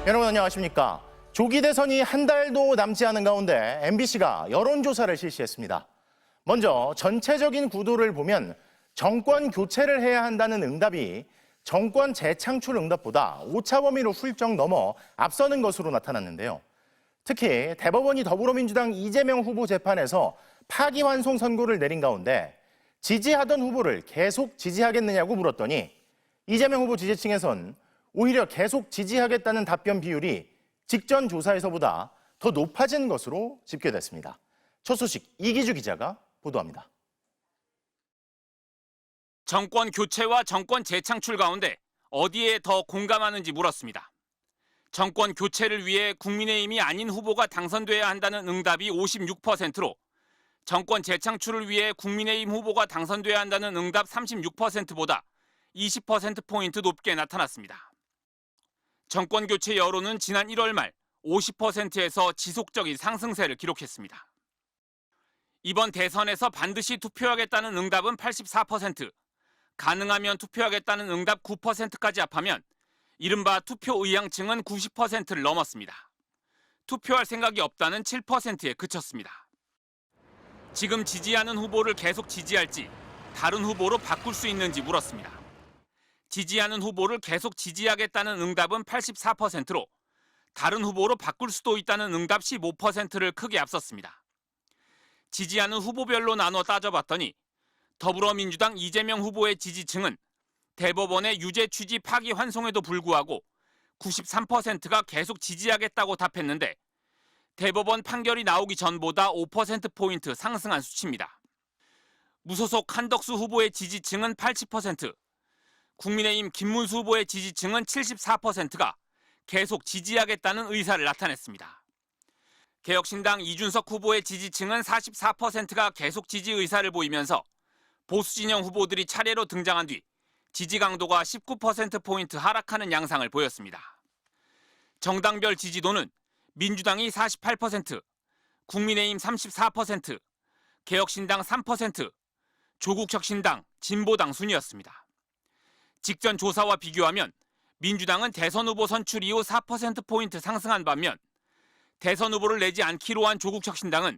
여러분 안녕하십니까. 조기 대선이 한 달도 남지 않은 가운데 MBC가 여론조사를 실시했습니다. 먼저 전체적인 구도를 보면 정권 교체를 해야 한다는 응답이 정권 재창출 응답보다 오차 범위로 훌쩍 넘어 앞서는 것으로 나타났는데요. 특히 대법원이 더불어민주당 이재명 후보 재판에서 파기환송 선고를 내린 가운데 지지하던 후보를 계속 지지하겠느냐고 물었더니 이재명 후보 지지층에선 오히려 계속 지지하겠다는 답변 비율이 직전 조사에서보다 더 높아진 것으로 집계됐습니다. 첫 소식 이기주 기자가 보도합니다. 정권 교체와 정권 재창출 가운데 어디에 더 공감하는지 물었습니다. 정권 교체를 위해 국민의힘이 아닌 후보가 당선돼야 한다는 응답이 56%로 정권 재창출을 위해 국민의힘 후보가 당선돼야 한다는 응답 36%보다 20%포인트 높게 나타났습니다. 정권 교체 여론은 지난 1월 말 50%에서 지속적인 상승세를 기록했습니다. 이번 대선에서 반드시 투표하겠다는 응답은 84%, 가능하면 투표하겠다는 응답 9%까지 합하면 이른바 투표 의향층은 90%를 넘었습니다. 투표할 생각이 없다는 7%에 그쳤습니다. 지금 지지하는 후보를 계속 지지할지 다른 후보로 바꿀 수 있는지 물었습니다. 지지하는 후보를 계속 지지하겠다는 응답은 84%로 다른 후보로 바꿀 수도 있다는 응답 15%를 크게 앞섰습니다. 지지하는 후보별로 나눠 따져봤더니 더불어민주당 이재명 후보의 지지층은 대법원의 유죄 취지 파기 환송에도 불구하고 93%가 계속 지지하겠다고 답했는데 대법원 판결이 나오기 전보다 5%포인트 상승한 수치입니다. 무소속 한덕수 후보의 지지층은 80%, 국민의힘 김문수 후보의 지지층은 74%가 계속 지지하겠다는 의사를 나타냈습니다. 개혁신당 이준석 후보의 지지층은 44%가 계속 지지 의사를 보이면서 보수 진영 후보들이 차례로 등장한 뒤 지지 강도가 19%포인트 하락하는 양상을 보였습니다. 정당별 지지도는 민주당이 48%, 국민의힘 34%, 개혁신당 3%, 조국혁신당, 진보당 순이었습니다. 직전 조사와 비교하면 민주당은 대선 후보 선출 이후 4%포인트 상승한 반면 대선 후보를 내지 않기로 한 조국혁신당은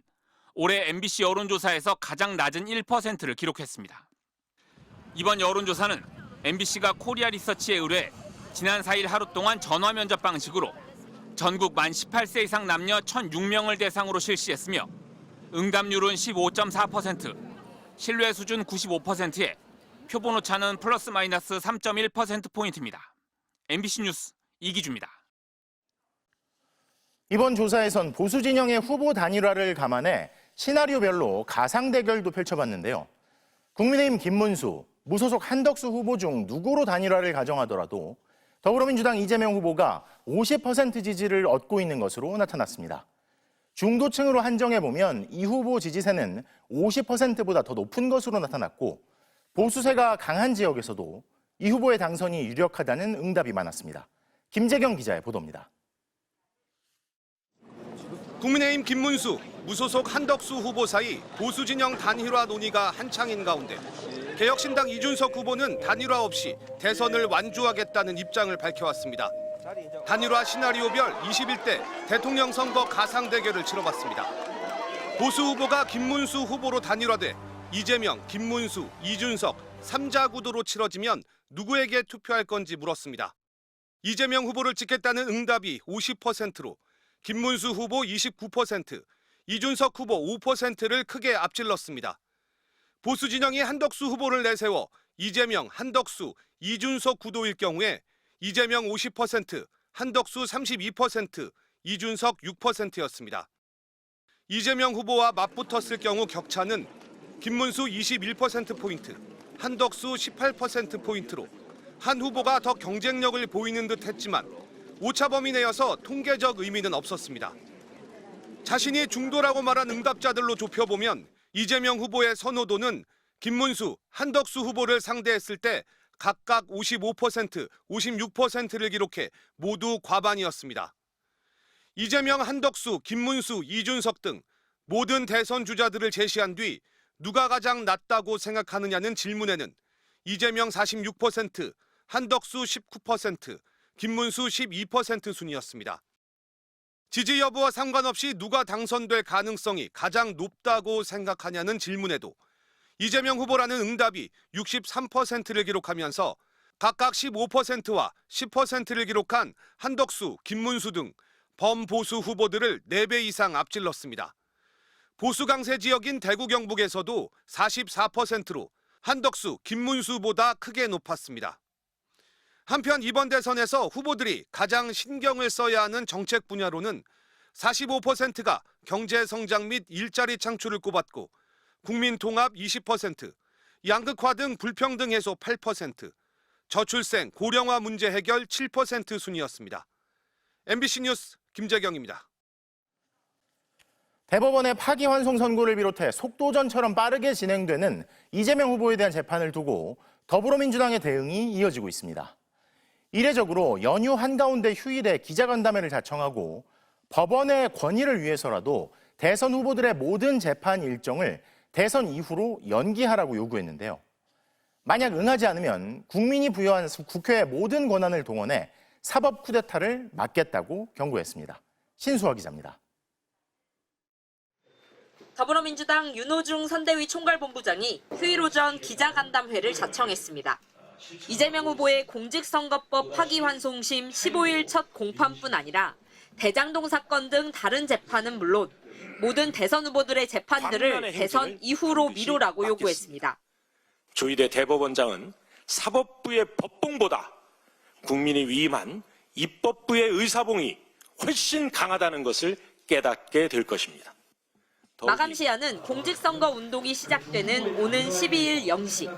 올해 MBC 여론조사에서 가장 낮은 1%를 기록했습니다. 이번 여론조사는 MBC가 코리아 리서치에 의뢰해 지난 4일 하루 동안 전화 면접 방식으로 전국 만 18세 이상 남녀 1,006명을 대상으로 실시했으며 응답률은 15.4%, 신뢰 수준 95%에 표본 오차는 플러스 마이너스 3.1%포인트입니다. MBC 뉴스 이기주입니다. 이번 조사에선 보수 진영의 후보 단일화를 감안해 시나리오별로 가상 대결도 펼쳐봤는데요. 국민의힘 김문수, 무소속 한덕수 후보 중 누구로 단일화를 가정하더라도 더불어민주당 이재명 후보가 50% 지지를 얻고 있는 것으로 나타났습니다. 중도층으로 한정해보면 이 후보 지지세는 50%보다 더 높은 것으로 나타났고 보수세가 강한 지역에서도 이 후보의 당선이 유력하다는 응답이 많았습니다. 김재경 기자의 보도입니다. 국민의힘 김문수, 무소속 한덕수 후보 사이 보수 진영 단일화 논의가 한창인 가운데 개혁신당 이준석 후보는 단일화 없이 대선을 완주하겠다는 입장을 밝혀왔습니다. 단일화 시나리오별 21대 대통령 선거 가상 대결을 치러봤습니다. 보수 후보가 김문수 후보로 단일화돼 이재명, 김문수, 이준석 3자 구도로 치러지면 누구에게 투표할 건지 물었습니다. 이재명 후보를 찍겠다는 응답이 50%로 김문수 후보 29%, 이준석 후보 5%를 크게 앞질렀습니다. 보수 진영이 한덕수 후보를 내세워 이재명, 한덕수, 이준석 구도일 경우에 이재명 50%, 한덕수 32%, 이준석 6%였습니다. 이재명 후보와 맞붙었을 경우 격차는 김문수 21%포인트, 한덕수 18%포인트로 한 후보가 더 경쟁력을 보이는 듯 했지만 오차 범위 내여서 통계적 의미는 없었습니다. 자신이 중도라고 말한 응답자들로 좁혀보면 이재명 후보의 선호도는 김문수, 한덕수 후보를 상대했을 때 각각 55%, 56%를 기록해 모두 과반이었습니다. 이재명, 한덕수, 김문수, 이준석 등 모든 대선 주자들을 제시한 뒤 누가 가장 낫다고 생각하느냐는 질문에는 이재명 46%, 한덕수 19%, 김문수 12% 순이었습니다. 지지 여부와 상관없이 누가 당선될 가능성이 가장 높다고 생각하냐는 질문에도 이재명 후보라는 응답이 63%를 기록하면서 각각 15%와 10%를 기록한 한덕수, 김문수 등 범보수 후보들을 4배 이상 앞질렀습니다. 보수 강세 지역인 대구 경북에서도 44%로 한덕수, 김문수보다 크게 높았습니다. 한편 이번 대선에서 후보들이 가장 신경을 써야 하는 정책 분야로는 45%가 경제 성장 및 일자리 창출을 꼽았고 국민 통합 20%, 양극화 등 불평등 해소 8%, 저출생, 고령화 문제 해결 7% 순이었습니다. MBC 뉴스 김재경입니다. 대법원의 파기환송 선고를 비롯해 속도전처럼 빠르게 진행되는 이재명 후보에 대한 재판을 두고 더불어민주당의 대응이 이어지고 있습니다. 이례적으로 연휴 한가운데 휴일에 기자간담회를 자청하고 법원의 권위를 위해서라도 대선 후보들의 모든 재판 일정을 대선 이후로 연기하라고 요구했는데요. 만약 응하지 않으면 국민이 부여한 국회의 모든 권한을 동원해 사법 쿠데타를 막겠다고 경고했습니다. 신수아 기자입니다. 더불어민주당 윤호중 선대위 총괄본부장이 휴일 오전 기자간담회를 자청했습니다. 이재명 후보의 공직선거법 파기환송심 15일 첫 공판뿐 아니라 대장동 사건 등 다른 재판은 물론 모든 대선 후보들의 재판들을 대선 이후로 미루라고 요구했습니다. 조희대 대법원장은 사법부의 법봉보다 국민이 위임한 입법부의 의사봉이 훨씬 강하다는 것을 깨닫게 될 것입니다. 마감 시한은 공직선거 운동이 시작되는 오는 12일 0시.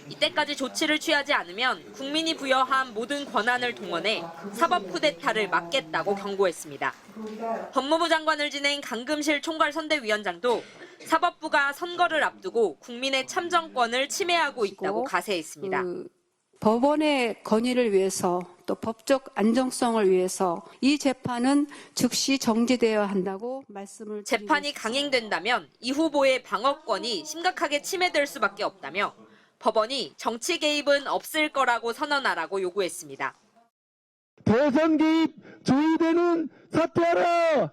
이때까지 조치를 취하지 않으면 국민이 부여한 모든 권한을 동원해 사법 쿠데타를 막겠다고 경고했습니다. 법무부 장관을 지낸 강금실 총괄선대위원장도 사법부가 선거를 앞두고 국민의 참정권을 침해하고 있다고 가세했습니다. 법원의 권위를 위해서 또 법적 안정성을 위해서 이 재판은 즉시 정지되어야 한다고 말씀을 드리고 재판이 있습니다. 강행된다면 이 후보의 방어권이 심각하게 침해될 수밖에 없다며 법원이 정치 개입은 없을 거라고 선언하라고 요구했습니다. 대선 개입 조희대는 사퇴하라!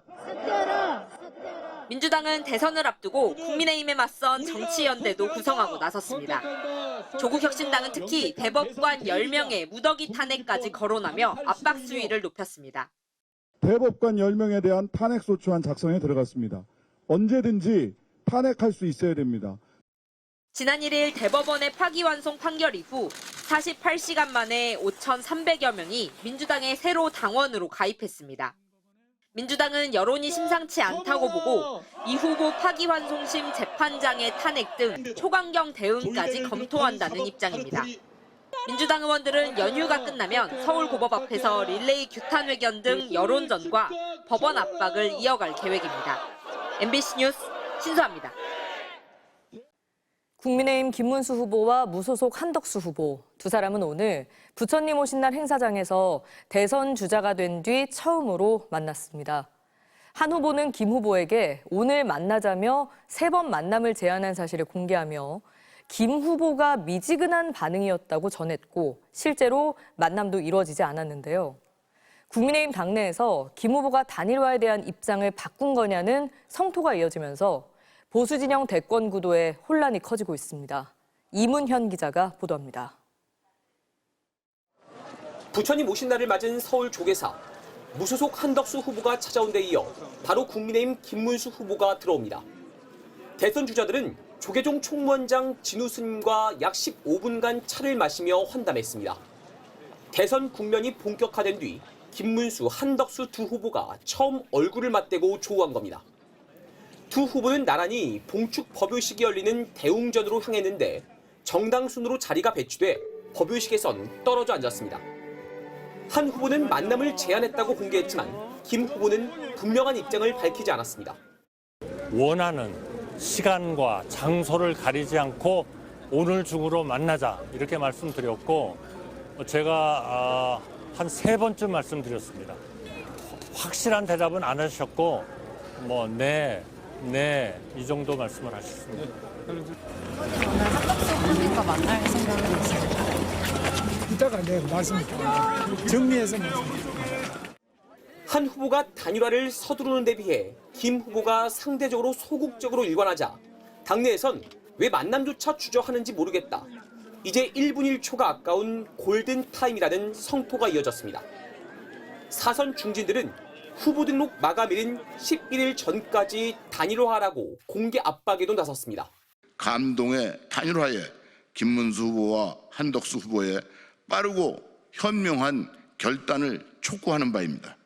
민주당은 대선을 앞두고 국민의힘에 맞선 정치연대도 구성하고 나섰습니다. 조국혁신당은 특히 대법관 10명의 무더기 탄핵까지 거론하며 압박 수위를 높였습니다. 대법관 10명에 대한 탄핵소추안 작성에 들어갔습니다. 언제든지 탄핵할 수 있어야 됩니다. 지난 1일 대법원의 파기환송 판결 이후 48시간 만에 5,300여 명이 민주당의 새로 당원으로 가입했습니다. 민주당은 여론이 심상치 않다고 보고 이 후보 파기환송심 재판장의 탄핵 등 초강경 대응까지 검토한다는 입장입니다. 민주당 의원들은 연휴가 끝나면 서울고법 앞에서 릴레이 규탄 회견 등 여론전과 법원 압박을 이어갈 계획입니다. MBC 뉴스 신수아입니다. 국민의힘 김문수 후보와 무소속 한덕수 후보 두 사람은 오늘 부처님 오신 날 행사장에서 대선 주자가 된 뒤 처음으로 만났습니다. 한 후보는 김 후보에게 오늘 만나자며 3번 만남을 제안한 사실을 공개하며 김 후보가 미지근한 반응이었다고 전했고 실제로 만남도 이루어지지 않았는데요. 국민의힘 당내에서 김 후보가 단일화에 대한 입장을 바꾼 거냐는 성토가 이어지면서 보수 진영 대권 구도에 혼란이 커지고 있습니다. 이문현 기자가 보도합니다. 부처님 오신 날을 맞은 서울 조계사. 무소속 한덕수 후보가 찾아온 데 이어 바로 국민의힘 김문수 후보가 들어옵니다. 대선 주자들은 조계종 총무원장 진우스님과 약 15분간 차를 마시며 환담했습니다. 대선 국면이 본격화된 뒤 김문수, 한덕수 두 후보가 처음 얼굴을 맞대고 조우한 겁니다. 두 후보는 나란히 봉축 법요식이 열리는 대웅전으로 향했는데 정당 순으로 자리가 배치돼 법요식에선 떨어져 앉았습니다. 한 후보는 만남을 제안했다고 공개했지만 김 후보는 분명한 입장을 밝히지 않았습니다. 원하는 시간과 장소를 가리지 않고 오늘 중으로 만나자 이렇게 말씀드렸고 제가 한 3번쯤 말씀드렸습니다. 확실한 대답은 안 하셨고 네 이 정도 말씀을 하셨습니다. 오늘 한덕수 후보님과 만날 생각은 있습니다. 이따가 내가 말씀드릴게요. 정리해서 말씀드릴게요. 한 후보가 단일화를 서두르는 데 비해 김 후보가 상대적으로 소극적으로 일관하자 당내에선 왜 만남조차 주저하는지 모르겠다. 이제 1분 1초가 아까운 골든타임이라는 성토가 이어졌습니다. 사선 중진들은 후보 등록 마감일인 11일 전까지 단일화하라고 공개 압박에도 나섰습니다. 감동의 단일화에 김문수 후보와 한덕수 후보의 빠르고 현명한 결단을 촉구하는 바입니다.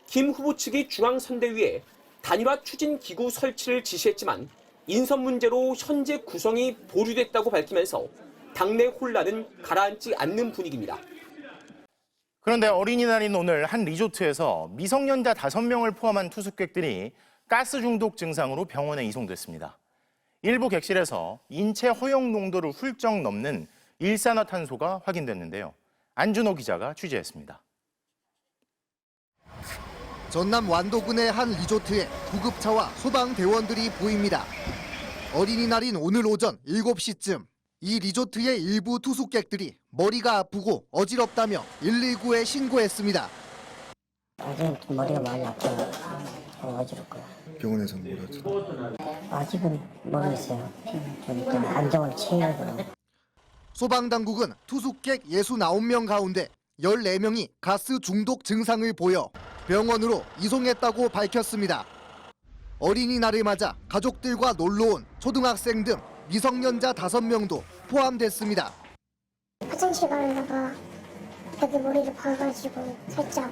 김 후보 측이 중앙선대위에 단일화 추진 기구 설치를 지시했지만 인선 문제로 현재 구성이 보류됐다고 밝히면서 당내 혼란은 가라앉지 않는 분위기입니다. 그런데 어린이날인 오늘 한 리조트에서 미성년자 5명을 포함한 투숙객들이 가스 중독 증상으로 병원에 이송됐습니다. 일부 객실에서 인체 허용 농도를 훌쩍 넘는 일산화탄소가 확인됐는데요. 안준호 기자가 취재했습니다. 전남 완도군의 한 리조트에 구급차와 소방대원들이 보입니다. 어린이날인 오늘 오전 7시쯤 이 리조트의 일부 투숙객들이 머리가 아프고 어지럽다며 119에 신고했습니다. 아직은 좀 머리가 많이 아파요. 어지럽고요. 병원에서는 뭐라죠? 아직은 모르겠어요. 좀 일단 안정을 취해야 돼요. 소방당국은 투숙객 69명 가운데 14명이 가스 중독 증상을 보여 병원으로 이송했다고 밝혔습니다. 어린이날을 맞아 가족들과 놀러온 초등학생 등 미성년자 5명도 포함됐습니다. 화장실 가려다가 애들 머리를 박아가지고 살짝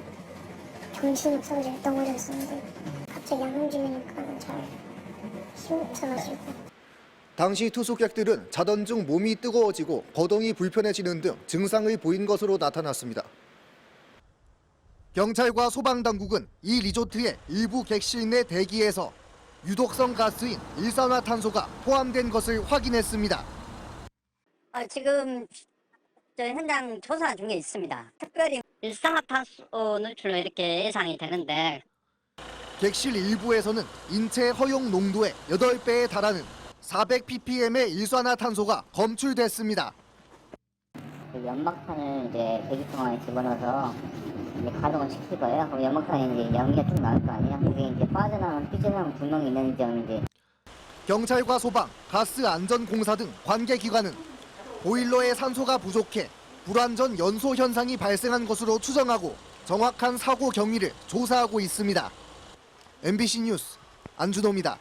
정신이 없어서 덩어리였었는데 갑자기 약 움직이니까 잘 힘이 없어가지고. 당시 투숙객들은 자던 중 몸이 뜨거워지고 거동이 불편해지는 등 증상을 보인 것으로 나타났습니다. 경찰과 소방당국은 이 리조트의 일부 객실 내 대기에서 유독성 가스인 일산화탄소가 포함된 것을 확인했습니다. 지금 저 현장 조사 중에 있습니다. 특별히 일산화탄소 노출로 이렇게 예상이 되는데 객실 일부에서는 인체 허용 농도의 8배에 달하는 400ppm의 일산화탄소가 검출됐습니다. 연막탄을 이제 배기통에 집어넣어서 이제 가동을 시킬 거예요. 그럼 연막탄에 이제 연기가 쭉 나올 거 아니에요. 그게 이제 빠져나오는 삐져나오는 구멍이 있는 점이 이제. 경찰과 소방, 가스안전공사 등 관계기관은 보일러에 산소가 부족해 불완전 연소 현상이 발생한 것으로 추정하고 정확한 사고 경위를 조사하고 있습니다. MBC 뉴스 안준호입니다.